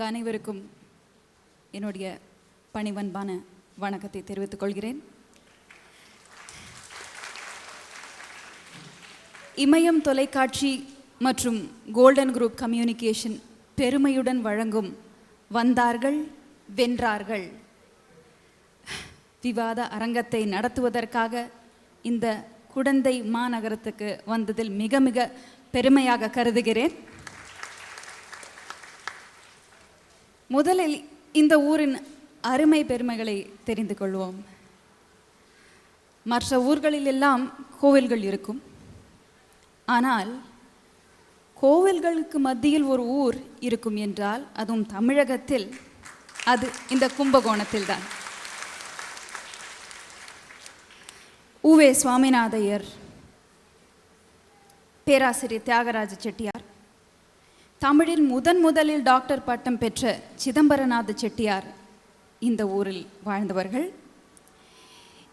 உங்கள் அனைவருக்கும் என்னுடைய பணிவன்பான வணக்கத்தை தெரிவித்துக் கொள்கிறேன். இமயம் தொலைக்காட்சி மற்றும் கோல்டன் குரூப் கம்யூனிகேஷன் பெருமையுடன் வழங்கும் வந்தார்கள் வென்றார்கள் விவாத அரங்கத்தை நடத்துவதற்காக இந்த குடந்தை மாநகரத்துக்கு வந்ததில் மிக மிக பெருமையாக கருதுகிறேன். முதலில் இந்த ஊரின் அருமை பெருமைகளை தெரிந்து கொள்வோம். மற்ற ஊர்களில் எல்லாம் கோவில்கள் இருக்கும். ஆனால் கோவில்களுக்கு மத்தியில் ஒரு ஊர் இருக்கும் என்றால் அதுவும் தமிழகத்தில் அது இந்த கும்பகோணத்தில் தான். உவே சுவாமிநாதையர், பேராசிரியர் தியாகராஜ செட்டியார், தமிழில் முதலில் டாக்டர் பட்டம் பெற்ற சிதம்பரநாத செட்டியார் இந்த ஊரில் வாழ்ந்தவர்கள்.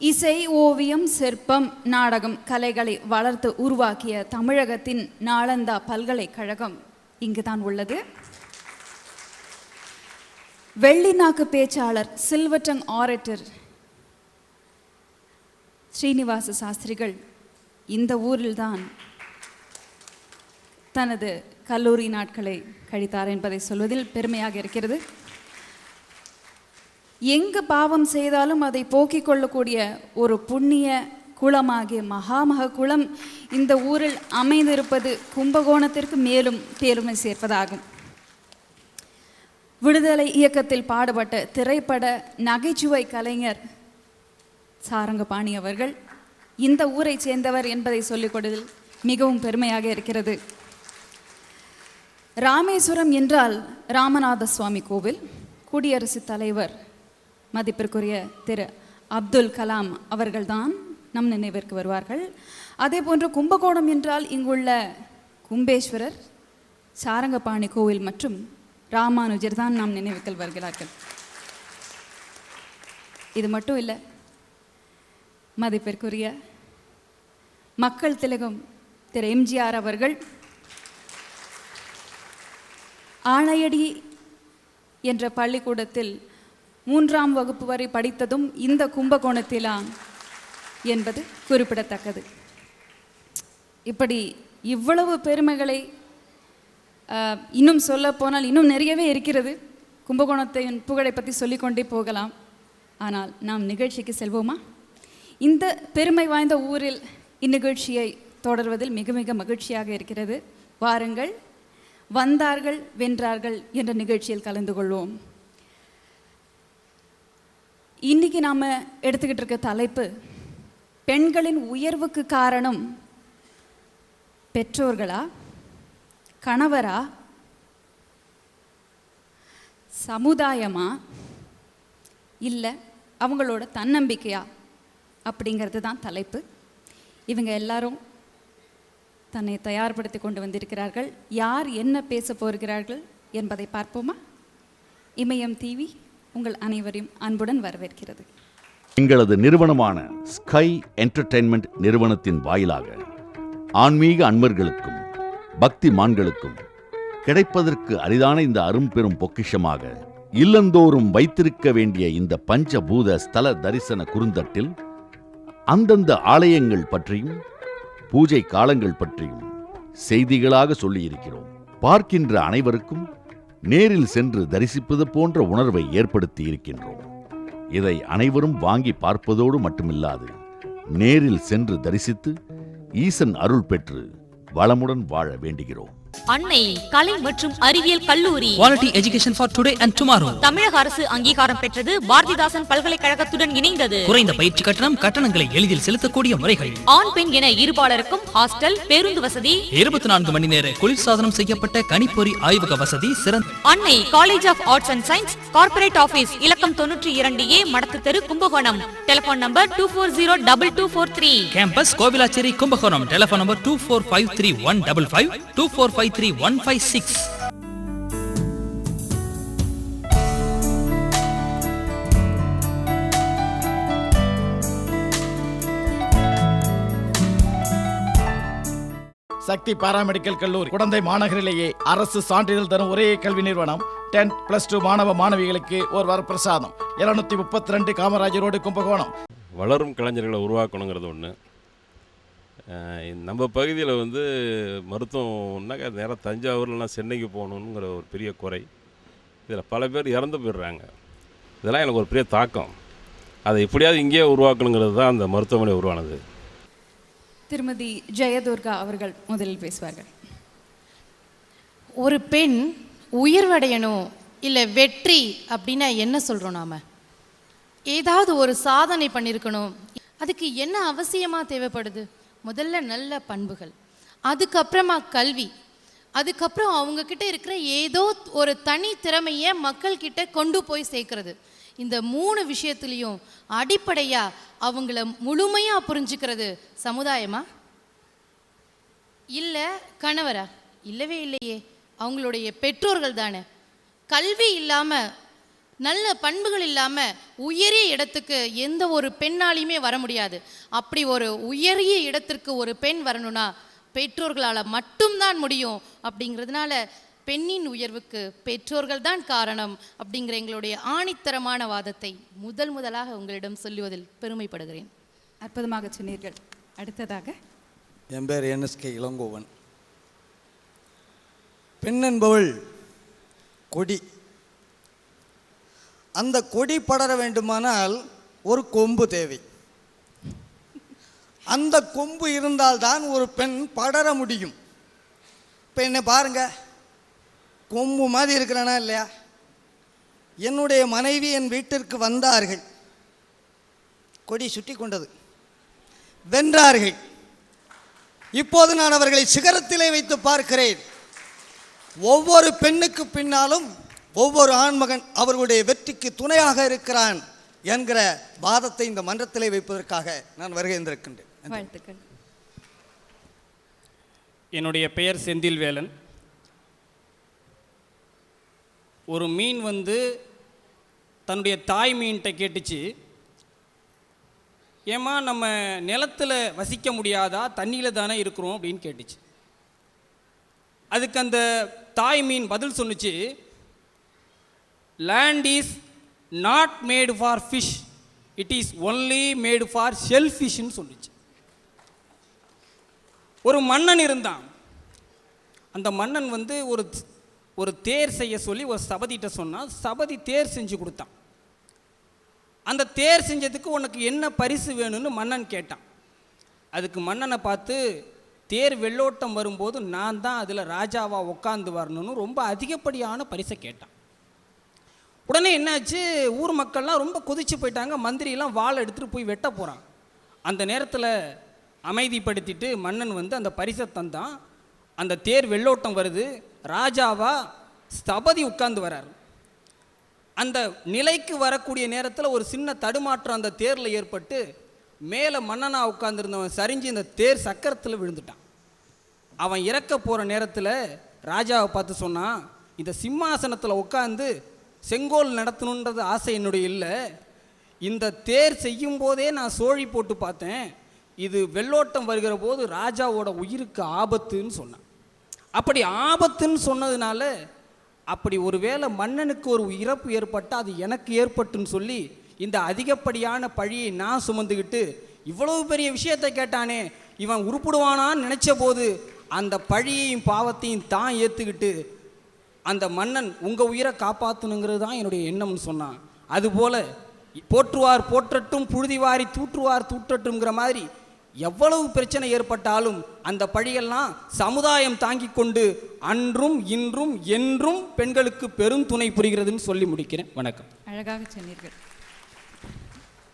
இசை, ஓவியம், சிற்பம், நாடகம் கலைகளை வளர்த்து உருவாக்கிய தமிழகத்தின் நாளந்தா பல்கலைக்கழகம் இங்குதான் உள்ளது. வெள்ளிநாக்கு பேச்சாளர், சில்வர்டங் ஆரேட்டர் ஸ்ரீனிவாச சாஸ்திரிகள் இந்த ஊரில்தான் தனது கல்லூரி நாட்களை கழித்தார் என்பதை சொல்வதில் பெருமையாக இருக்கிறது. எங்கு பாவம் செய்தாலும் அதை போக்கிக் கொள்ளக்கூடிய ஒரு புண்ணிய குளமாகிய மகாமக குளம் இந்த ஊரில் அமைந்திருப்பது கும்பகோணத்திற்கு மேலும் பெருமை சேர்ப்பதாகும். விடுதலை இயக்கத்தில் பாடுபட்ட திரைப்பட நகைச்சுவை கலைஞர் சாரங்கபாணி அவர்கள் இந்த ஊரை சேர்ந்தவர் என்பதை சொல்லிக் கொடுதில் மிகவும் பெருமையாக இருக்கிறது. ராமேஸ்வரம் என்றால் ராமநாத சுவாமி கோவில். குடியரசுத் தலைவர் மதிப்பிற்குரிய திரு அப்துல் கலாம் அவர்கள்தான் நம் நினைவிற்கு வருவார்கள். அதே போன்று கும்பகோணம் என்றால் இங்குள்ள கும்பேஸ்வரர், சாரங்கபாணி கோவில் மற்றும் ராமானுஜர் தான் நாம் நினைவுக்கு வருகிறார்கள். இது மட்டும் இல்லை, மதிப்பிற்குரிய மக்கள் திலகம் திரு எம்ஜிஆர் அவர்கள் ஆணையடி என்ற பள்ளிக்கூடத்தில் 3ஆம் வகுப்பு வரை படித்ததும் இந்த கும்பகோணத்திலாம் என்பது குறிப்பிடத்தக்கது. இப்படி இவ்வளவு பெருமைகளை இன்னும் சொல்ல போனால் இன்னும் நிறையவே இருக்கிறது. கும்பகோணத்தின் புகழை பற்றி சொல்லிக்கொண்டே போகலாம். ஆனால் நாம் நிகழ்ச்சிக்கு செல்வோமா? இந்த பெருமை வாய்ந்த ஊரில் இந்நிகழ்ச்சியை தொடர்வதில் மிக மிக மகிழ்ச்சியாக இருக்கிறது. வாருங்கள், வந்தார்கள் வென்றார்கள் என்ற நிகழ்ச்சியில் கலந்து கொள்வோம். இன்னைக்கு நாம் எடுத்துக்கிட்டு இருக்க தலைப்பு, பெண்களின் உயர்வுக்கு காரணம் பெற்றோர்களா, கணவரா, சமுதாயமா, இல்லை அவங்களோட தன்னம்பிக்கையா அப்படிங்கிறது தான் தலைப்பு. இவங்க எல்லாரும் தன்னை தயார்படுத்தி கொண்டு வந்திருக்கிறார்கள். யார் என்ன பேச போகிறார்கள் என்பதை பார்ப்போமா? இமயம் டிவி உங்கள் அனைவரையும் அன்புடன் வரவேற்கிறது. எங்களது நிறுவனமான ஸ்கை என்டர்டெயின்மெண்ட் நிறுவனத்தின் வாயிலாக ஆன்மீக அன்பர்களுக்கும் பக்தி மான்களுக்கும் கிடைப்பதற்கு அரிதான இந்த அரும்பெரும் பொக்கிஷமாக இல்லந்தோறும் வைத்திருக்க வேண்டிய இந்த பஞ்சபூத ஸ்தல தரிசன குறுந்தட்டில் அந்தந்த ஆலயங்கள் பற்றியும் பூஜை காலங்கள் பற்றியும் செய்திகளாக சொல்லியிருக்கிறோம். பார்க்கின்ற அனைவருக்கும் நேரில் சென்று தரிசிப்பது போன்ற உணர்வை ஏற்படுத்தி இருக்கின்றோம். இதை அனைவரும் வாங்கி பார்ப்பதோடு மட்டுமில்லாது நேரில் சென்று தரிசித்து ஈசன் அருள் பெற்று வளமுடன் வாழ வேண்டுகிறோம். அன்னை கலை மற்றும் அறிவியல் கல்லூரி, quality education for today and tomorrow. தமிழக அரசு அங்கீகாரம் பெற்றது. பாரதிதாசன் பல்கலைக்கழகத்துடன் இணைந்தது. குறைந்த பயிற்சி கட்டணம், கட்டணங்களை எளிதில் செலுத்தக்கூடிய முறைகள், ஆண் பெண் என இருபாலருக்கும் ஹாஸ்டல், பேருந்து வசதி, 24 மணி நேர குளிர்சாதனம் செய்யப்பட்ட கணிப்பொறி ஆய்வக வசதி, சிறந்த Annai college of arts and science, corporate office, இலக்கம் 92A, மடத்து தெரு, Kumbakonam. Telephone number 24022243. Campus Kovilacheri, Kumbakonam. Telephone number 24531555 24531556. Sakthi paramedical கல்லூரி குடந்தை மாநகரிலேயே அரசு சான்றிதழ் தரும் ஒரே கல்வி நிறுவனம். 10+2 மாணவ மாணவிகளுக்கு ஒரு வரப்பிரசாதம். 732 காமராஜர் ரோடு, கும்பகோணம். வளரும் கலைஞர்களை உருவாக்கணுங்கிறது ஒன்று. நம்ம பகுதியில் மருத்துவம்னாக்கா நேராக தஞ்சாவூர்லாம் சென்னைக்கு போகணுங்கிற ஒரு பெரிய குறை. இதில் பல பேர் இறந்து போயிடுறாங்க. இதெல்லாம் எனக்கு ஒரு பெரிய தாக்கம். அதை எப்படியாவது இங்கேயே உருவாக்கணுங்கிறது தான் அந்த மருத்துவமனை உருவானது. திருமதி ஜெயதுர்கா அவர்கள் முதலில் பேசுவார்கள். ஒரு பெண் உயர்வடையணும் இல்லை வெற்றி அப்படின்னா என்ன சொல்கிறோம்? நாம் ஏதாவது ஒரு சாதனை பண்ணியிருக்கணும். அதுக்கு என்ன அவசியமாக தேவைப்படுது? முதல்ல நல்ல பண்புகள், அதுக்கப்புறமா கல்வி, அதுக்கப்புறம் அவங்கக்கிட்ட இருக்கிற ஏதோ ஒரு தனி திறமையை மக்கள்கிட்ட கொண்டு போய் சேர்க்கறது. இந்த 3 விஷயத்துலேயும் அடிப்படையாக அவங்கள முழுமையாக புரிஞ்சுக்கிறது சமுதாயமா இல்லை கணவரா? இல்லவே இல்லையே, அவங்களுடைய பெற்றோர்கள் தானே. கல்வி இல்லாமல், நல்ல பண்புகள் இல்லாமல் உயரிய இடத்துக்கு எந்த ஒரு பெண்ணாலையுமே வர முடியாது. அப்படி ஒரு உயரிய இடத்திற்கு ஒரு பெண் வரணும்னா பெற்றோர்களால் மட்டும்தான் முடியும். அப்படிங்கிறதுனால பெண்ணின் உயர்வுக்கு பெற்றோர்கள் தான் காரணம் அப்படிங்கிற எங்களுடைய ஆணித்தரமான வாதத்தை முதலாக உங்களிடம் சொல்லுவதில் பெருமைப்படுகிறேன். அற்புதமாக சொன்னீர்கள். அடுத்ததாக என் பேர் NSK இளங்கோவன். பெண் என்பவள் கொடி. அந்த கொடி படர வேண்டுமானால் ஒரு கொம்பு தேவை. அந்த கொம்பு இருந்தால்தான் ஒரு பெண் படர முடியும். இப்போ என்ன பாருங்க, கொம்பு மாதிரி இருக்கிறானா இல்லையா? என்னுடைய மனைவி என் வீட்டிற்கு வந்தார்கள், கொடி சுற்றி கொண்டது, வென்றார்கள். இப்போது நான் அவர்களை சிகரத்திலே வைத்து பார்க்கிறேன். ஒவ்வொரு பெண்ணுக்கு பின்னாலும் ஒவ்வொரு ஆண்மகன் அவர்களுடைய வெற்றிக்கு துணையாக இருக்கிறான் என்கிற வாதத்தை இந்த மன்றத்திலே வைப்பதற்காக நான் வருகின்றிருக்கின்றேன். வாழ்த்துக்கள். என்னுடைய பெயர் செந்தில்வேலன். ஒரு மீன் தன்னுடைய தாய் மீன்கிட்ட கேட்டுச்சு, ஏமா நம்ம நிலத்தில் வசிக்க முடியாதா, தண்ணியில் தானே இருக்கிறோம் அப்படின்னு கேட்டுச்சு. அதுக்கு அந்த தாய் மீன் பதில் சொன்னுச்சு, land is not made for fish, it is only made for ஷெல்ஃபிஷ்ன்னு சொல்லிச்சு. ஒரு மன்னன் இருந்தான். அந்த மன்னன் ஒரு தேர் செய்ய சொல்லி ஒரு சபதிகிட்ட சொன்னான். சபதி தேர் செஞ்சு கொடுத்தான். அந்த தேர் செஞ்சதுக்கு உனக்கு என்ன பரிசு வேணும்னு மன்னன் கேட்டான். அதுக்கு மன்னனை பார்த்து, தேர் வெள்ளோட்டம் வரும்போது நான் தான் அதில் ராஜாவாக உட்காந்து வரணும்னு ரொம்ப அதிகப்படியான பரிசை கேட்டான். உடனே என்னாச்சு, ஊர் மக்கள்லாம் ரொம்ப கொதிச்சு போயிட்டாங்க. மந்திரியெல்லாம் வாள் எடுத்துகிட்டு போய் வெட்ட போகிறான். அந்த நேரத்தில் அமைதிப்படுத்திட்டு மன்னன் அந்த பரிசை தந்தான். அந்த தேர் வெள்ளோட்டம் வருது, ராஜாவா ஸ்தபதி உட்கார்ந்து வரார். அந்த நிலைக்கு வரக்கூடிய நேரத்தில் ஒரு சின்ன தடுமாற்றம் அந்த தேரில் ஏற்பட்டு மேலே மன்னனாக உட்கார்ந்துருந்தவன் சரிஞ்சு இந்த தேர் சக்கரத்தில் விழுந்துட்டான். அவன் இறக்க போகிற நேரத்தில் ராஜாவை பார்த்து சொன்னான், இந்த சிம்மாசனத்தில் உட்காந்து செங்கோல் நடத்தணுன்றது ஆசை என்னுடைய இல்லை. இந்த தேர் செய்யும் போதே நான் சோழி போட்டு பார்த்தேன். இது வெள்ளோட்டம் வருகிற போது ராஜாவோட உயிருக்கு ஆபத்துன்னு சொன்னான். அப்படி ஆபத்துன்னு சொன்னதுனால, அப்படி ஒருவேளை மன்னனுக்கு ஒரு இறப்பு ஏற்பட்டால் அது எனக்கு ஏற்பட்டுன்னு சொல்லி இந்த அதிகப்படியான பழியை நான் சுமந்துக்கிட்டு இவ்வளவு பெரிய விஷயத்தை கேட்டானே, இவன் உருப்பிடுவானான்னு நினச்ச போது அந்த பழியையும் பாவத்தையும் தான் ஏற்றுக்கிட்டு அந்த மன்னன் உங்கள் உயிரை காப்பாற்றணுங்கிறது தான் என்னுடைய எண்ணம்னு சொன்னான். அதுபோல் போற்றுவார் போற்றட்டும், புழுதிவாரி தூற்றுவார் தூற்றட்டும்ங்கிற மாதிரி எவ்வளவு பிரச்சனை ஏற்பட்டாலும் அந்த பழியெல்லாம் சமுதாயம் தாங்கி கொண்டு அன்றும் இன்றும் என்றும் பெண்களுக்கு பெரும் துணை புரிகிறதுன்னு சொல்லி முடிக்கிறேன். வணக்கம். அழகாக சொன்னீர்கள்.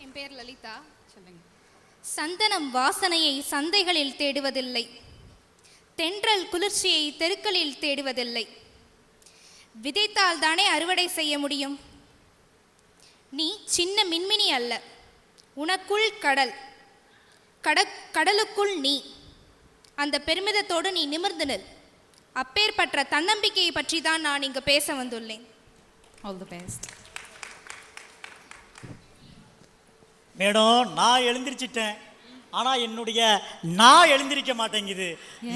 என் பேர் லலிதா. சொல்லுங்க. சந்தனம் வாசனையை சந்தைகளில் தேடுவதில்லை, தென்றல் குளிர்ச்சியை தெருக்களில் தேடுவதில்லை. விதைத்தால் தானே அறுவடை செய்ய முடியும். நீ சின்ன மின்மினி அல்ல, உனக்குள் கடல், கடலுக்குள் நீ. அந்த பெருமிதத்தோடு நீ நிமிர்ந்து நில். அப்பேற்பட்ட தன்னம்பிக்கையை பற்றி தான் நான் இங்கு பேச வந்துள்ளேன். All the best. மேடம், நான் எழுந்திரிச்சிட்டேன். ஆனால் என்னுடைய நான் எழுந்திருக்க மாட்டேங்குது.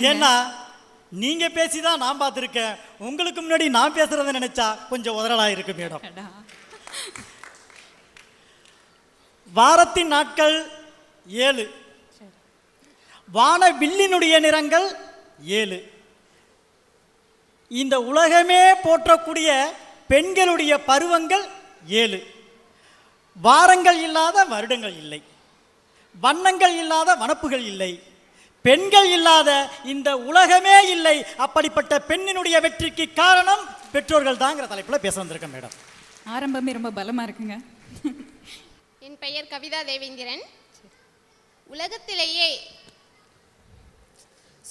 ஏன்னா நீங்க பேசிதான் நான் பார்த்துருக்கேன். உங்களுக்கு முன்னாடி நான் பேசுறத நினைச்சா கொஞ்சம் உதறலா இருக்கு மேடம். வாரத்தின் நாட்கள் 7, வான வில்லினுடைய நிறங்கள் 7. இந்த உலகமே போற்றக்கூடிய பெண்களுடைய பருவங்கள் 7. வாரங்கள் இல்லாத வருடங்கள் இல்லை, வண்ணங்கள் இல்லாத வனப்புகள் இல்லை, பெண்கள் இல்லாத இந்த உலகமே இல்லை. அப்படிப்பட்ட பெண்ணினுடைய வெற்றிக்கு காரணம் பெற்றோர்கள் தாங்கிற தலைப்புல பேச வந்திருக்கேன் மேடம். ஆரம்பமே ரொம்ப பலமா இருக்குங்க. என் பெயர் கவிதா தேவேந்திரன். உலகத்திலேயே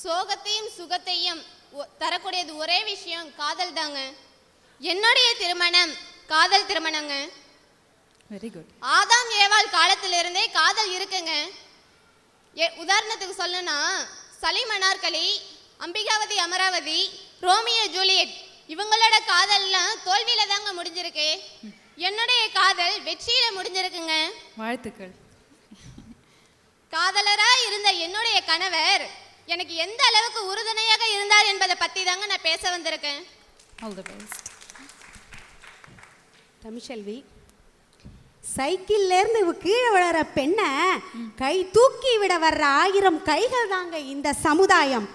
சோகத்தையும் சுகத்தையும் தரக்கூடியது ஒரே விஷயம் காதல் தாங்க. என்னுடைய திருமணம் காதல் திருமணங்க. Very good. ஆதாம் ஏவாள் காலத்திலிருந்தே காதல் இருக்குங்க. உதாரணத்துக்கு சொல்லணும்னா சலீம் அனார்கலி, அம்பிகாவதி அமராவதி, ரோமியோ ஜூலியட் இவங்களோட காதல்லாம் தோல்வியில தாங்க முடிஞ்சிருக்கு. என்னுடைய காதல் வெற்றியில முடிஞ்சிருக்குங்க. வாழ்த்துக்கள். காதலரா இருந்த என்னுடைய கணவர் எனக்கு எந்த அளவுக்கு உறுதுணையாக இருந்தார் என்பதை பத்தி தாங்க நான் பேச வந்திருக்கேன். All the best. தமிழ்செல்வி, சைக்கிள்லேருந்து கீழே விழற பெண்ணை கை தூக்கி விட வர்ற 1000 கைகள் தாங்க இந்த சமுதாயம்.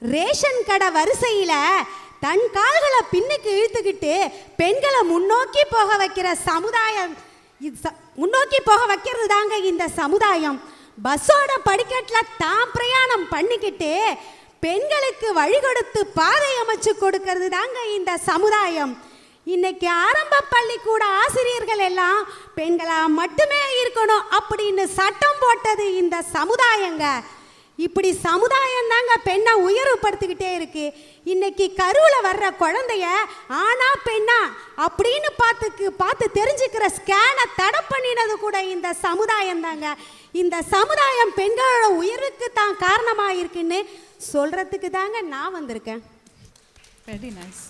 ரேஷன் கடை வரிசையில் தன் கால்களை பின்னுக்கு இழுத்துக்கிட்டு பெண்களை முன்னோக்கி போக வைக்கிற சமுதாயம், முன்னோக்கி போக வைக்கிறது தாங்க இந்த சமுதாயம். பஸ்ஸோட படிக்கட்டில் தான் பிரயாணம் பண்ணிக்கிட்டு பெண்களுக்கு வழி கொடுத்து பாதை அமைச்சு கொடுக்கறது தாங்க இந்த சமுதாயம். இன்னைக்கு ஆரம்ப பள்ளிக்கூட ஆசிரியர்கள் எல்லாம் பெண்களா மட்டுமே இருக்கணும் அப்படின்னு சட்டம் போட்டது இந்த சமுதாயங்க. இப்படி சமுதாயம் தாங்க பெண்ணை உயர்வுபடுத்திக்கிட்டே இருக்கு. இன்னைக்கு கருவில் வர்ற குழந்தைய ஆனா பெண்ணா அப்படின்னு பார்த்து தெரிஞ்சுக்கிற ஸ்கேனை தடை பண்ணினது கூட இந்த சமுதாயம் தாங்க. இந்த சமுதாயம் பெண்களோட உயர்வுக்கு தான் காரணமாக இருக்குன்னு சொல்றதுக்கு தாங்க நான் வந்திருக்கேன். Very nice.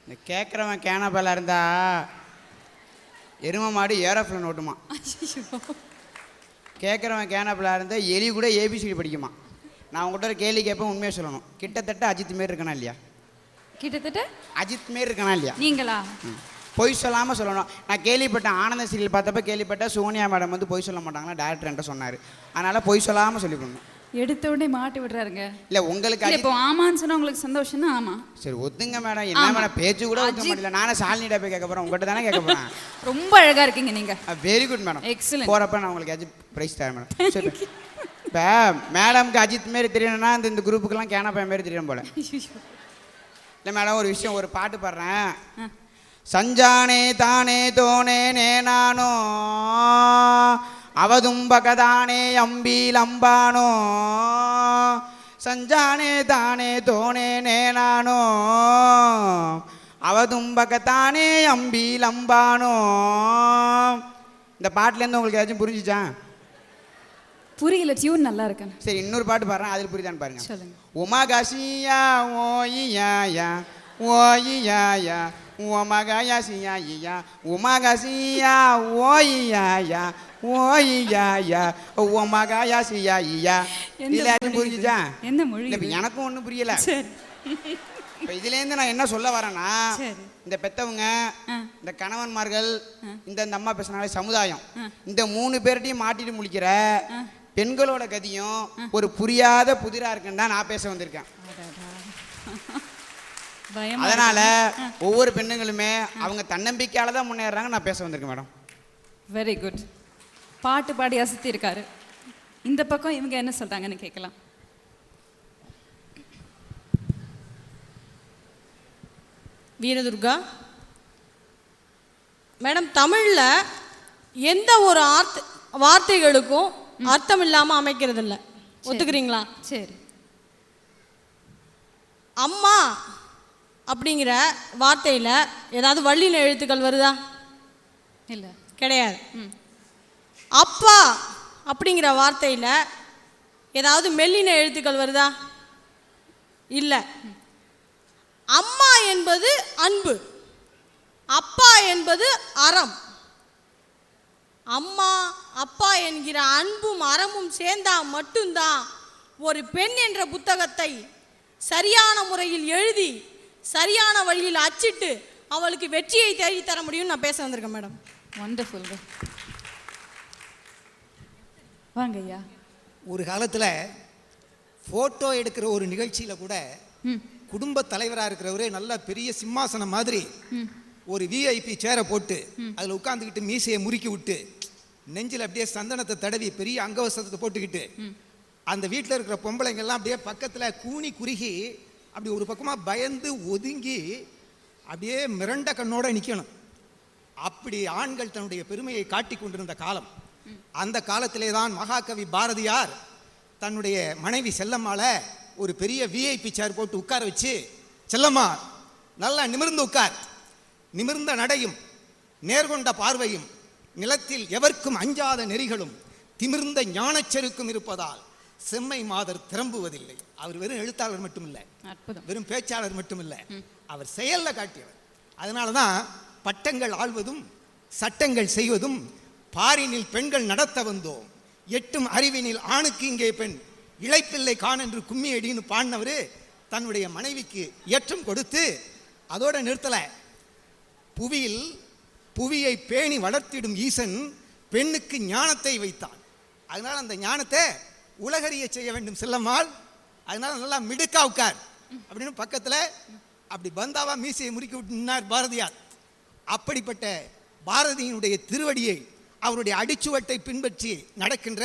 இந்த கேட்குறவன் கேனபலாக இருந்தா எரும மாடு ஏரோப்ளேன் ஓட்டுமா, கேட்குறவன் கேனபலாக இருந்தால் எலி கூட ஏபிசிடி படிக்குமா. நான் உங்கள்கிட்ட ஒரு கேள்வி கேட்பேன், உண்மையாக சொல்லணும். கிட்டத்தட்ட அஜித் மாரி இருக்கனா இல்லையா? கிட்டத்தட்ட அஜித் மாரி இருக்கனா இல்லையா? நீங்களா? பொய் சொல்லாமல் சொல்லணும். நான் கேள்விப்பட்டேன், ஆனந்த சீரியல் பார்த்தப்ப கேள்விப்பட்டேன், சோனியா மேடம் வந்து பொய் சொல்ல மாட்டாங்களா டேரக்டர் என்கிட்ட சொன்னார். அதனால் பொய் சொல்லாமல் சொல்லி கொடுங்க. எடுத்த உடனே மாட்டி விடுறாருங்க. இல்லை உங்களுக்கு இப்போ ஆமான்னு சொன்னா உங்களுக்கு சந்தோஷம்னா ஆமா. சரி ஒத்துங்க மேடம். என்ன மேடம் பேச்சு கூட ஒத்துக்க மாட்டல. நானே சாலினிட்ட போய் கேட்க போகிறேன், உங்கள்கிட்ட தானே கேட்க போகிறேன். ரொம்ப அழகாக இருக்கீங்க நீங்கள். Very good madam. எக்ஸலென்ட். போகிறப்ப நான் உங்களுக்கு அஜித் ப்ரைஸ் தரேன் மேடம். சரி இப்போ மேடம்க்கு அஜித் மாரி தெரியணும்னா இந்த குரூப்புக்கெல்லாம் கேனப்பா மாரி தெரியும் போல. இல்லை மேடம் ஒரு விஷயம், ஒரு பாட்டு பாடுறேன். சஞ்சானே தானே தோனே நேனானோ அவதும்பகதானே அம்பீலம்பானோ சஞ்சானே தானே தோனே நேனானோ அவதும்பகதானே அம்பீலம்பானோ. இந்த பாட்டுலேருந்து உங்களுக்கு ஏதாச்சும் புரிஞ்சிச்சா? புரியல, டியூன் நல்லா இருக்கு. சரி இன்னொரு பாட்டு பாடுறேன், அதில் புரியுதான்னு பாருங்க. சொல்லுங்க. உமாகாசியா ஓய்யா ஓய்யா உமகாயாசியா உமகாசியா ஓய்யா ஓய்யா உமகாயாசியா. இதில் யாரும் புரிஞ்சுச்சா? என்ன மொழி? இல்லை எனக்கும் ஒன்றும் புரியல. இப்போ இதுலேருந்து நான் என்ன சொல்ல வரேன்னா, இந்த பெத்தவங்க, இந்த கணவன்மார்கள், இந்த அம்மா பேசினாலே சமுதாயம், இந்த 3 பேர்ட்டையும் மாட்டிட்டு முழிக்கிற பெண்களோட கதியும் ஒரு புரியாத புதிரா இருக்குன்னு தான் நான் பேச வந்திருக்கேன். அதனால ஒவ்வொரு பெண்ணுங்களுமே அவங்க தன்னம்பிக்கையால தான் முன்னேறாங்க நான் பேச வந்திருக்கேன் மேடம். Very good. பாட்டு பாடி அசத்தி இருக்காரு. இந்த பக்கம் இவங்க என்ன சொல்றாங்கன்னு கேட்கலாம். வீரதுர்கா மேடம், தமிழில் எந்த ஒரு வார்த்தைகளுக்கும் அர்த்தம் இல்லாமல் அமைக்கிறது இல்லை, ஒத்துக்கிறீங்களா? சரி. அம்மா அப்படிங்கிற வார்த்தையில் ஏதாவது வள்ளின எழுத்துக்கள் வருதா? இல்லை, கிடையாது. அப்பா அப்படிங்கிற வார்த்தையில் ஏதாவது மெல்லின எழுத்துக்கள் வருதா? இல்லை. அம்மா என்பது அன்பு, அப்பா என்பது அறம். அம்மா அப்பா என்கிற அன்பும் அறமும் சேர்ந்தா மட்டும்தான் ஒரு பெண் என்ற புத்தகத்தை சரியான முறையில் எழுதி சரியான வழியில் அச்சிட்டு அவளுக்கு வெற்றியை தேடி தர முடியும்னு நான் பேச வந்திருக்கேன் மேடம். வண்டர்ஃபுல். வாங்க ஐயா. ஒரு காலத்தில் ஃபோட்டோ எடுக்கிற ஒரு நிகழ்ச்சியில் கூட குடும்ப தலைவராக இருக்கிறவரே நல்ல பெரிய சிம்மாசனம் மாதிரி ஒரு விஐபி சேரை போட்டு அதில் உட்காந்துக்கிட்டு மீசையை முறுக்கி விட்டு நெஞ்சில் அப்படியே சந்தனத்தை தடவி பெரிய அங்கவசத்தை போட்டுக்கிட்டு அந்த வீட்டில் இருக்கிற பொம்பளைங்கள்லாம் அப்படியே பக்கத்தில் கூனி குறுகி அப்படி ஒரு பக்கமாக பயந்து ஒதுங்கி அப்படியே மிரண்ட கண்ணோட நிற்கணும். அப்படி ஆண்கள் தன்னுடைய பெருமையை காட்டி கொண்டிருந்த காலம். அந்த காலத்திலே தான் மகாகவி பாரதியார் தன்னுடைய மனைவி செல்லம்மாள ஒரு பெரிய விஐபி சேர் போட்டு உட்கார வச்சு, செல்லம்மா நல்லா நிமிர்ந்து உட்கார், நிமிர்ந்த நடையும் நேர்கொண்ட பார்வையும் நிலத்தில் எவர்க்கும் அஞ்சாத நெறிகளும் திமிர்ந்த ஞானச்செருக்கும் இருப்பதால் செம்மை மாதர் திரும்புவதில்லை. அவர் வெறும் எழுத்தாளர் மட்டுமில்லை, வெறும் பேச்சாளர் மட்டுமில்லை, அவர் செயல்ல காட்டியவர். அதனால தான் பட்டங்கள் ஆள்வதும் சட்டங்கள் செய்வதும் பாரினில் பெண்கள் நடத்த வந்தோம், எட்டும் அறிவினில் ஆணுக்கு இங்கே பெண் இளைப்பில்லை கான் என்று கும்மி அடின்னு பாடினவர் தன்னுடைய மனைவிக்கு ஏற்றம் கொடுத்து அதோட நிறுத்தல. புவியை பேணி வளர்த்திடும் ஈசன் பெண்ணுக்கு ஞானத்தை வைத்தான். அதனால அந்த ஞானத்தை உலகறிய செய்ய வேண்டும் செல்லம்மாள். அதனால நல்லா மிடுக்கா உட்கார் அப்படின்னு பக்கத்தில் அப்படி பந்தாவா மீசையை முறுக்கி விட்டுனார் பாரதியார். அப்படிப்பட்ட பாரதியினுடைய திருவடியை அவருடைய அடிச்சுவட்டை பின்பற்றி நடக்கின்ற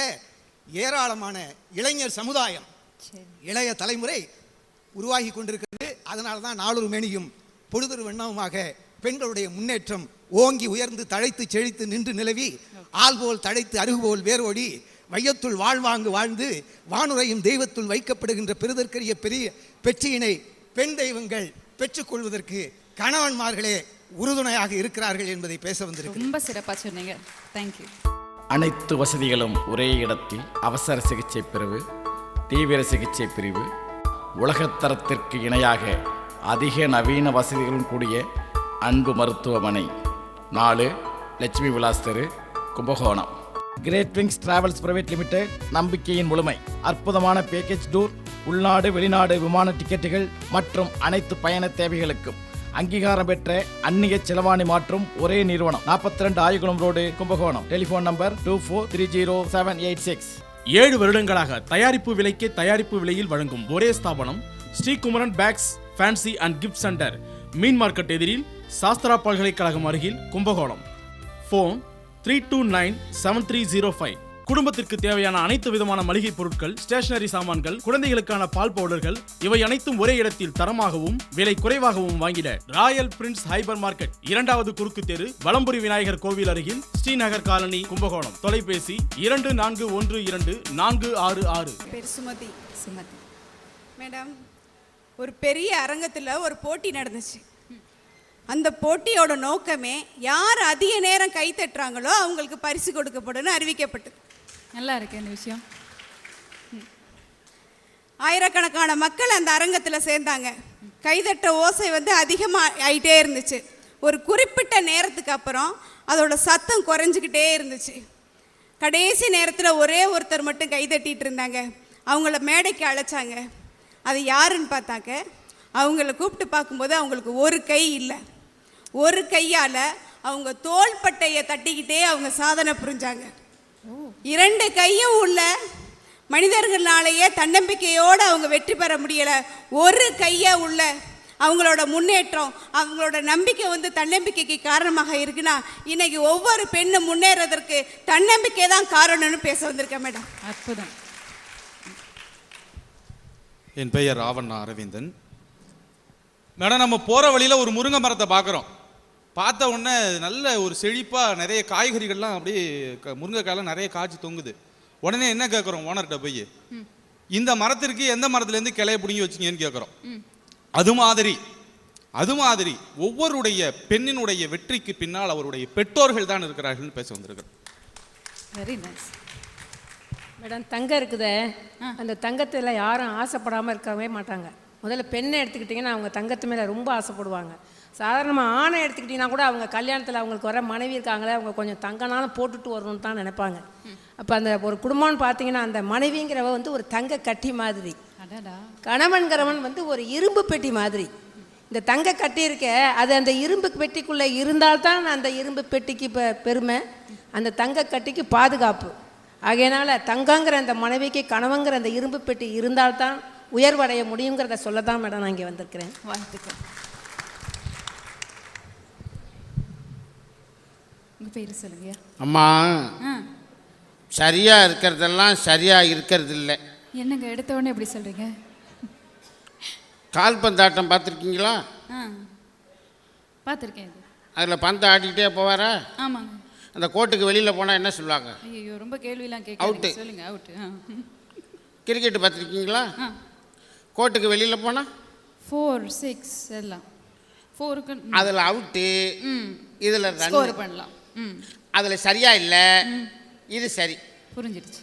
ஏராளமான இளைஞர் சமுதாயம், இளைய தலைமுறை உருவாகி கொண்டிருக்கிறது. அதனால தான் நாளொரு மேனியும் பொழுதொரு வண்ணமுமாக பெண்களுடைய முன்னேற்றம் ஓங்கி உயர்ந்து தழைத்து செழித்து நின்று நிலவி ஆள்போல் தழைத்து அருகுபோல் வேரோடி வையத்துள் வாழ்வாங்கு வாழ்ந்து வானுரையும் தெய்வத்துள் வைக்கப்படுகின்ற பெறுதற்கரிய பெரிய பெற்றியினை பெண் தெய்வங்கள் பெற்றுக்கொள்வதற்கு கணவன்மார்களே உறுதுணையாக இருக்கிறார்கள் என்பதை பேச வந்திருக்கிறேன். ரொம்ப சிறப்பாக சொன்னீங்க. தேங்க்யூ. அனைத்து வசதிகளும் ஒரே இடத்தில் அவசர சிகிச்சை பிரிவு, தீவிர சிகிச்சை பிரிவு, உலகத்தரத்திற்கு இணையாக அதிக நவீன வசதிகளும் கூடிய அன்பு மருத்துவமனை, 4 லட்சுமி விலாஸ் தெரு, Kumbakonam. Great wings travels private limited, நம்பிக்கையின் முழுமை. அற்புதமான பேக்கேஜ் டூர், உள்நாடு வெளிநாடு விமான டிக்கெட்டுகள் மற்றும் அனைத்து பயண தேவைகளுக்கும் அங்கீகாரம் பெற்ற அந்நிய செலவாணி மாற்றும் ஒரே நிறுவனம். 42 Ayukulam road, Kumbakonam. Telephone number 24300786. 7 வருடங்களாக தயாரிப்பு விலைக்கு தயாரிப்பு விலையில் வழங்கும் ஒரே ஸ்தாபனம் Srikumaran bags fancy and gift centre, மீன் மார்க்கெட் எதிரில், சாஸ்திரா பல்கலைக்கழகம் அருகில், கும்பகோணம். ஃபோன் 32973005. குடும்பத்திற்கு தேவையான அனைத்து விதமான மளிகை பொருட்கள், ஸ்டேஷனரி சாமான்கள், குழந்தைகளுக்கான பால் பவுடர்கள் இவை அனைத்தும் ஒரே இடத்தில் தரமாகவும் விலை குறைவாகவும் வாங்கிட ராயல் பிரின்ஸ் ஹைபர் மார்க்கெட், 2வது குறுக்கு தெரு, வலம்புரி விநாயகர் கோவில் அருகில், ஸ்ரீநகர் காலனி, கும்பகோணம். தொலைபேசி 2412 சுமதி. மேடம், ஒரு பெரிய அரங்கத்தில் ஒரு போட்டி நடந்துச்சு. அந்த போட்டியோட நோக்கமே யார் அதிக நேரம் கை தட்டுறாங்களோ அவங்களுக்கு பரிசு கொடுக்கப்படும் அறிவிக்கப்பட்டது. நல்லா இருக்கு இந்த விஷயம். ஆயிரக்கணக்கான மக்கள் அந்த அரங்கத்தில் சேர்ந்தாங்க. கைதட்ட ஓசை அதிகமாக ஆகிட்டே இருந்துச்சு. ஒரு குறிப்பிட்ட நேரத்துக்கு அப்புறம் அதோட சத்தம் குறைஞ்சிக்கிட்டே இருந்துச்சு. கடைசி நேரத்தில் ஒரே ஒருத்தர் மட்டும் கைதட்டிட்டு இருந்தாங்க. அவங்கள மேடைக்கு அழைச்சாங்க. அது யாருன்னு பார்த்தாக்க, அவங்கள கூப்பிட்டு பார்க்கும்போது அவங்களுக்கு ஒரு கை இல்லை. ஒரு கையால் அவங்க தோள்பட்டையை தட்டிக்கிட்டே அவங்க சாதனை புரிஞ்சாங்க. 2 கையும் உள்ள மனிதர்களாலேயே தன்னம்பிக்கையோடு அவங்க வெற்றி பெற முடியலை. ஒரு கையை உள்ள அவங்களோட முன்னேற்றம், அவங்களோட நம்பிக்கை தன்னம்பிக்கைக்கு காரணமாக இருக்குன்னா இன்னைக்கு ஒவ்வொரு பெண்ணும் முன்னேறதற்கு தன்னம்பிக்கை தான் காரணம்னு பேச வந்திருக்கேன் மேடம். அற்புதம். என் பெயர் ராவண்ணா அரவிந்தன். மேடம், நம்ம போகிற வழியில் ஒரு முருங்கை மரத்தை பார்க்குறோம். பார்த்த உடனே நல்ல ஒரு செழிப்பாக நிறைய காய்கறிகள்லாம் அப்படியே முருங்கைக்காயெல்லாம் நிறைய காய்ச்சி தொங்குது. உடனே என்ன கேட்குறோம் ஓனர்கிட்ட போய், இந்த மரத்திற்கு எந்த மரத்துலேருந்து கிளைய பிடிங்கி வச்சிங்கன்னு கேட்குறோம். அது மாதிரி ஒவ்வொருடைய பெண்ணினுடைய வெற்றிக்கு பின்னால் அவருடைய பெற்றோர்கள் தான் இருக்கிறார்கள் பேச வந்திருக்கிறோம். Very nice. மேடம், தங்கம் இருக்குதே, அந்த தங்கத்தில் யாரும் ஆசைப்படாமல் இருக்கவே மாட்டாங்க. முதல்ல பெண்ணை எடுத்துக்கிட்டிங்கன்னா அவங்க தங்கத்து மேலே ரொம்ப ஆசைப்படுவாங்க. சாதாரணமாக ஆணை எடுத்துக்கிட்டிங்கன்னா கூட அவங்க கல்யாணத்தில் அவங்களுக்கு வர மனைவி இருக்காங்களே, அவங்க கொஞ்சம் தங்கனாலும் போட்டுட்டு வரணும்னு தான் நினைப்பாங்க. அப்போ அந்த ஒரு குடும்பம்னு பார்த்தீங்கன்னா அந்த மனைவிங்கிறவ வந்து ஒரு தங்க கட்டி மாதிரி, கணவன்கிறவன் வந்து ஒரு இரும்பு பெட்டி மாதிரி. இந்த தங்க கட்டி இருக்க அது அந்த இரும்பு பெட்டிக்குள்ளே இருந்தால்தான் அந்த இரும்பு பெட்டிக்கு பெருமை, அந்த தங்க கட்டிக்கு பாதுகாப்பு. ஆகையினால தங்கங்கிற அந்த மனைவிக்கு கணவங்கிற அந்த இரும்பு பெட்டி இருந்தால்தான் உயர்வடைய முடியுங்கிறத சொல்ல தான் மேடம் நான் இங்கே வந்திருக்கிறேன். வாழ்த்துக்கள். உங்கள் பேர் சொல்லுங்க. அம்மா, சரியாக இருக்கிறதெல்லாம் சரியாக இருக்கிறது இல்லை. என்னங்க எடுத்த உடனே எப்படி சொல்கிறீங்க? கால்பந்தாட்டம் பார்த்துருக்கீங்களா? பார்த்துருக்கேன். அதில் பந்தை ஆட்டிக்கிட்டே போவாரா? ஆமாங்க. அந்த கோட்டுக்கு வெளியில் போனால் என்ன சொல்லுவாங்க? ஐயோ, ரொம்ப கேள்விலாம் அவுட்டு சொல்லுங்க. அவுட்டு. கிரிக்கெட்டு பார்த்துருக்கீங்களா? கோட்டுக்கு வெளியில் போனால் 4, 6 எல்லாம் 4க்கு அதில் அவுட்டு, இதில் ஸ்கோர் பண்ணலாம். அதில் சரியா இல்லை, இது சரி. புரிஞ்சிடுச்சு.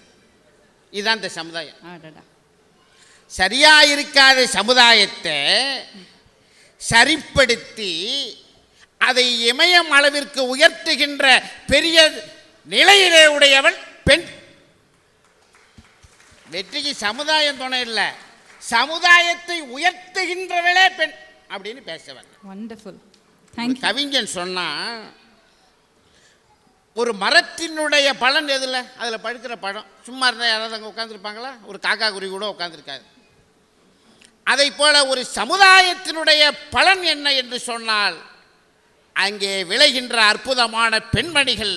இதுதான் இந்த சமுதாயம். ஆடடா. சரியா இருக்காத சமுதாயத்தை சரிப்படுத்தி அதை இமயம் அளவிற்கு உயர்த்துகின்ற பெரிய நிலையிலே உடையவள் பெண். வெற்றிக்கு சமுதாயம் துணை இல்லை, சமுதாயத்தை உயர்த்துகின்றவளே பெண் அப்படின்னு பேசவன். வண்டர்ஃபுல். கவிஞன் சொன்னா, ஒரு மரத்தினுடைய பலன் எதில்? அதில் பழுக்கிற பழம். சும்மா இருந்தால் யாராவது அங்கே உட்காந்துருப்பாங்களா? ஒரு காக்கா குருவி கூட உட்காந்துருக்காது. அதை போல ஒரு சமுதாயத்தினுடைய பலன் என்ன என்று சொன்னால் அங்கே விளைகின்ற அற்புதமான பெண்மணிகள்.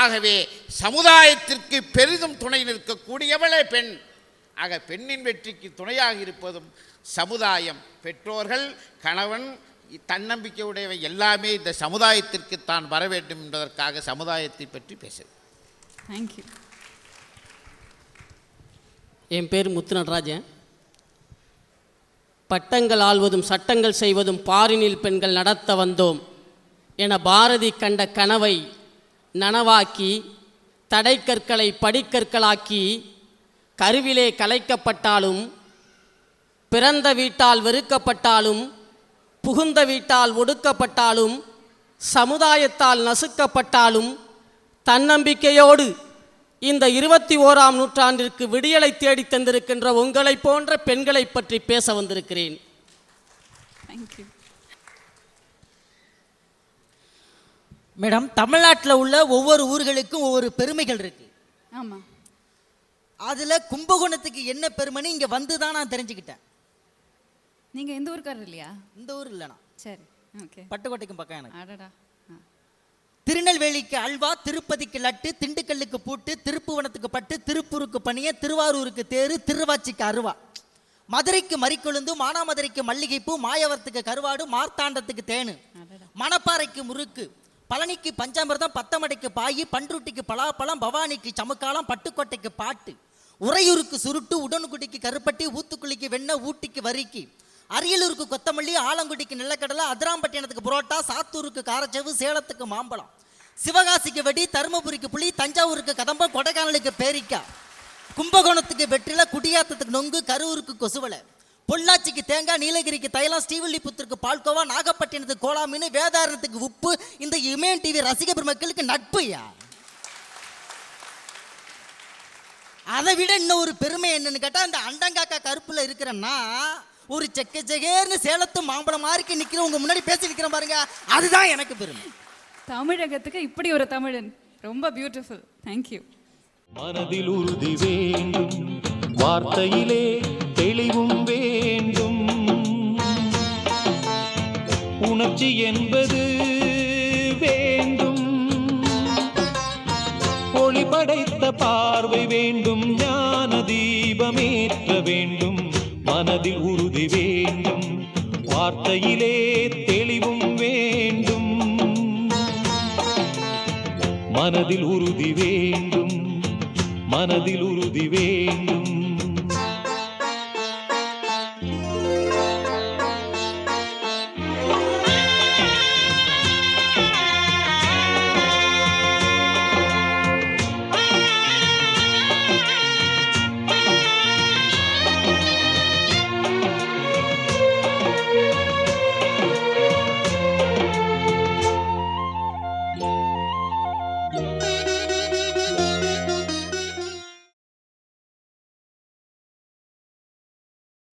ஆகவே சமுதாயத்திற்கு பெரிதும் துணை நிற்கக்கூடியவளே பெண். ஆக பெண்ணின் வெற்றிக்கு துணையாக இருப்பதும் சமுதாயம், பெற்றோர்கள், கணவன், தன்னம்பிக்கை உடையவை எல்லாமே இந்த சமுதாயத்திற்கு தான் வர வேண்டும் என்பதற்காக சமுதாயத்தை பற்றி பேசுது. தேங்க்யூ. என் பேர் முத்துநடராஜன். பட்டங்கள் ஆள்வதும் சட்டங்கள் செய்வதும் பாரினில் பெண்கள் நடத்த வந்தோம் என பாரதி கண்ட கனவை நனவாக்கி, தடைக்கற்களை படிக்கற்களாக்கி, கருவிலே கலைக்கப்பட்டாலும், பிறந்த வீட்டால் வெறுக்கப்பட்டாலும், புகுந்த வீட்டால் ஒடுக்கப்பட்டாலும், சமுதாயத்தால் நசுக்கப்பட்டாலும், தன்னம்பிக்கையோடு இந்த 21ஆம் நூற்றாண்டிற்கு விடியலை தேடி தந்திருக்கின்ற உங்களை போன்ற பெண்களை பற்றி பேச வந்திருக்கிறேன். மேடம், தமிழ்நாட்டில் உள்ள ஒவ்வொரு ஊர்களுக்கும் ஒவ்வொரு பெருமைகள் இருக்கு. ஆமாம். அதில் கும்பகோணத்துக்கு என்ன பெருமைன்னு இங்கே வந்து தான் நான் தெரிஞ்சுக்கிட்டேன். நீங்கள் எந்த ஊருக்காரர் இல்லையா? இந்த ஊர் இல்லைண்ணா. சரி, ஓகே. பட்டுக்கோட்டைக்கும் பக்கம் எனக்கு. அடடா. திருநெல்வேலிக்கு அல்வா, திருப்பதிக்கு லட்டு, திண்டுக்கல்லுக்கு பூட்டு, திருப்புவனத்துக்கு பட்டு, திருப்பூருக்கு பனிய, திருவாரூருக்கு தேரு, திருவாச்சிக்கு அருவா, மதுரைக்கு மறிக்கொழுந்து, மானாமதுரைக்கு மல்லிகைப்பூ, மாயவரத்துக்கு கருவாடு, மார்த்தாண்டத்துக்கு தேனு, மணப்பாறைக்கு முறுக்கு, பழனிக்கு பஞ்சாமிர்தம், பத்தமடைக்கு பாயி, பன்ருட்டிக்கு பலாப்பழம், பவானிக்கு சமுக்காலம், பட்டுக்கோட்டைக்கு பாட்டு, உறையூருக்கு சுருட்டு, உடனுக்குடிக்கு கருப்பட்டி, ஊத்துக்குளிக்கு வெண்ணெய், ஊட்டிக்கு வரிக்கி, அரியலூருக்கு கொத்தமல்லி, ஆலங்குடிக்கு நிலக்கடலை, அதிராம்பட்டினத்துக்கு புரோட்டா, சாத்தூருக்கு காரச்சவு, சேலத்துக்கு மாம்பழம், சிவகாசிக்கு வெடி, தருமபுரிக்கு புளி, தஞ்சாவூருக்கு கதம்பம், கொடைக்கானலுக்கு பேரிக்காய், கும்பகோணத்துக்கு வெற்றில, குடியாத்தத்துக்கு நொங்கு, கரூருக்கு கொசுவலை, பொள்ளாச்சிக்கு தேங்காய், நீலகிரிக்கு தைலம், ஸ்ரீவில்லிபுத்தூருக்கு பால்கோவா, நாகப்பட்டினத்துக்கு கோலா மீன், வேதாரணத்துக்கு உப்பு. இந்த இமயம் டிவி ரசிக பெருமக்களுக்கு நட்புயா. அதை விட இன்னும் ஒரு பெருமை என்னன்னு கேட்டா, இந்த அண்டங்காக்கா கருப்புல இருக்கிறன்னா ஒரு செக்க செகேர்னு சேலத்து மாம்பழம் மாதிரி நிக்கிற உங்க முன்னாடி பேசி நிக்கிறேன் பாருங்க, அதுதான் எனக்கு பெருமை. தமிழகத்துக்கு இப்படி ஒரு தமிழன் ரொம்ப பியூட்டிஃபுல். தேங்க்யூ. மனதில் உறுதி வேண்டும், வார்த்தையிலே தெளிவும் வேண்டும், உணர்ச்சி என்பது வேண்டும், ஒளி படைத்த பார்வை வேண்டும், ஞான தீபமேற்ற வேண்டும். மனதில் உறுதி வேண்டும், வார்த்தையிலே தெளிவும் வேண்டும், மனதில் உறுதி வேண்டும், மனதில் உறுதி வேண்டும்.